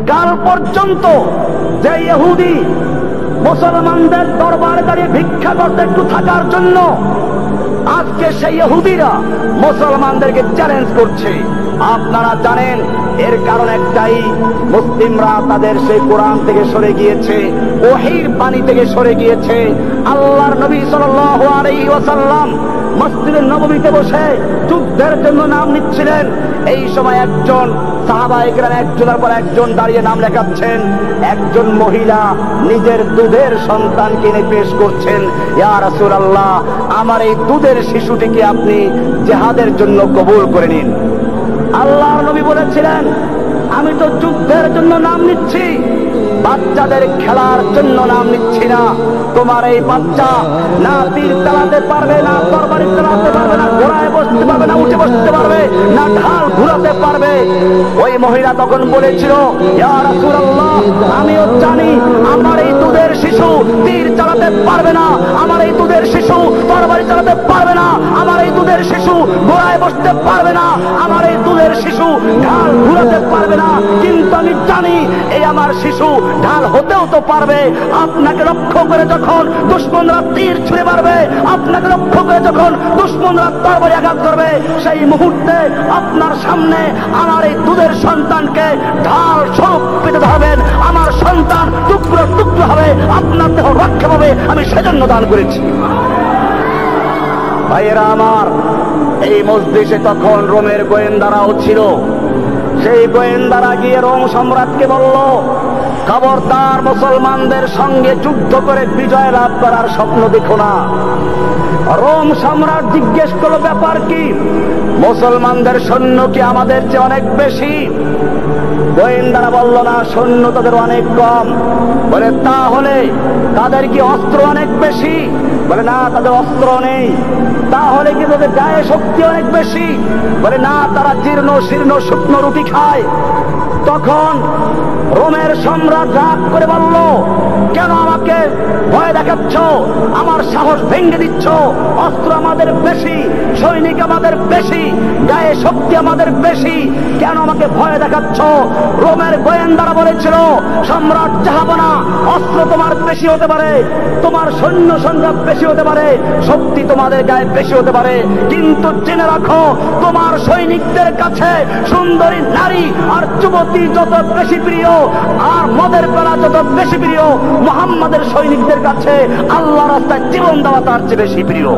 কাল পর্যন্ত যে ইহুদি মুসলমানদের দরবারে দাঁড়িয়ে ভিক্ষা করতে একটু থাকার জন্য, আজকে সেই ইহুদিরা মুসলমানদেরকে চ্যালেঞ্জ করছে। আপনারা জানেন এর কারণ একটাই, মুসলিমরা তাদের সেই কোরআন থেকে সরে গিয়েছে, ওহীর বাণী থেকে সরে গিয়েছে। আল্লাহর নবী সাল্লাল্লাহু আলাইহি ওয়াসাল্লাম মসজিদে নববীতে বসে যুদ্ধের জন্য নাম নিচ্ছিলেন। এই সময় একজন সাহাবায়ে কেরাম একজনের পর একজন দাঁড়িয়ে নাম লেখাচ্ছেন। একজন মহিলা নিজের দুধের সন্তানকে এনে পেশ করছেন, ইয়া রাসূলুল্লাহ, আমার এই দুধের শিশুটিকে আপনি জিহাদের জন্য কবুল করে নিন। আল্লাহর নবী বলেছিলেন, আমি তো যুদ্ধের জন্য নাম নিচ্ছি, বাচ্চাদের খেলার জন্য নাম নিচ্ছি না। তোমার এই বাচ্চা না তীর চালাতে পারবে, না তরবারি চালাতে পারবে, না ঘোড়ায় বসতে পারবে, না উঠে বসতে পারবে, না ঢাল ঘুরাতে পারবে। ওই মহিলা তখন বলেছিল, ইয়া রাসূলুল্লাহ, আমিও জানি আমার এই দুধের শিশু তীর চালাতে পারবে না, আমার এই দুধের শিশু তরবারি চালাতে পারবে না, আমার এই দুধের শিশু ঘোড়ায় বসতে পারবে না, আমার এই দুধের শিশু ঢাল ঘুরাতে পারবে না। কিন্তু আমি জানি এই আমার শিশু ঢাল হতেও তো পারবে। আপনাকে লক্ষ্য করে যখন দুশমনরা তীর ছুঁড়ে মারবে, আপনাকে লক্ষ্য করে যখন দুশমনরা তরবারি আঘাত করবে, সেই মুহূর্তে আপনার সামনে আমার এই দুধের সন্তানকে ঢাল স্বরূপ পেতে ধরবেন। আমার সন্তান টুকরো টুকরো হবে, আপনার দেহ রক্ষা পাবে, আমি সেজন্য দান করেছি। ভাইয়েরা আমার, এই মজলিসে তখন রোমের গোয়েন্দারাও ছিল। সেই গোয়েন্দারা গিয়ে রোম সম্রাটকে বলল, খবরদার মুসলমানদের সঙ্গে যুদ্ধ করে বিজয় লাভ করার স্বপ্ন দেখো না। রোম সম্রাট জিজ্ঞেস করলো, ব্যাপার কি? মুসলমানদের সৈন্য কি আমাদের চেয়ে অনেক বেশি? গোয়েন্দারা বলল, না, সৈন্য তাদের অনেক কম। বলে, তাহলে তাদের কি অস্ত্র অনেক বেশি? বলে, না, তাদের অস্ত্র নেই। তাহলে কি তাদের গায়ে শক্তি অনেক বেশি? বলে, না, তারা জীর্ণ শীর্ণ শুকনো রুটি খায়। তখন রোমের সম্রাট রাগ করে বলল, কেন আমাকে ভয় দেখাচ্ছ? আমার সাহস ভেঙে দিচ্ছ। অস্ত্র আমাদের বেশি, সৈনিক আমাদের বেশি, গায়ে শক্তি আমাদের বেশি, কেন আমাকে ভয় দেখাচ্ছ? রোমের গোয়েন্দারা বলেছিল, সম্রাট জাহাপনা, অস্ত্র তোমার বেশি হতে পারে, তোমার সৈন্য সংখ্যা বেশি হতে পারে, শক্তি তোমাদের গায়ে বেশি হতে পারে, কিন্তু জেনে রাখো তোমার সৈনিকদের কাছে সুন্দরী নারী আর যুবতী যত বেশি প্রিয়, আর মদের পেলা যত বেশি প্রিয়, মুহাম্মাদের সৈনিকদের কাছে আল্লাহর রাস্তায় জীবন দেওয়া তার চেয়ে বেশি প্রিয়।